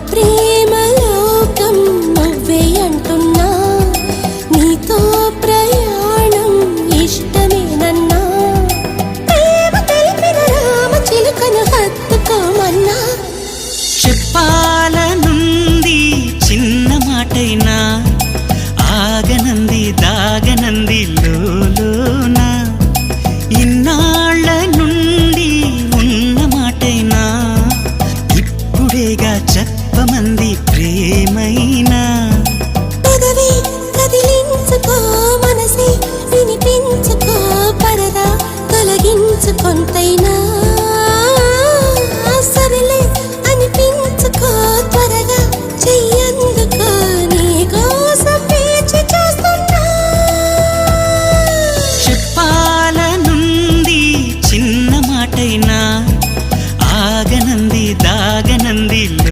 ప్రేమ లోకం నువ్వే అంటున్నా నీతో ప్రయాణం ఇష్టమేనన్నా ప్రేమ తెలిపిన రామ చిలుకను హత్తుకోమన్నా చెప్పాలనుంది చిన్న మాటైనా ఆగనంది దాగనంది లోలోనా ఇన్నాళ్ళ నుండి ఉన్న మాటైనా ఇప్పుడేగా చెప్పమంది ప్రేమైనా పెదవి కదిలించుకో మనసే వినిపించుకో పరదా తొలగించు కొంతైనా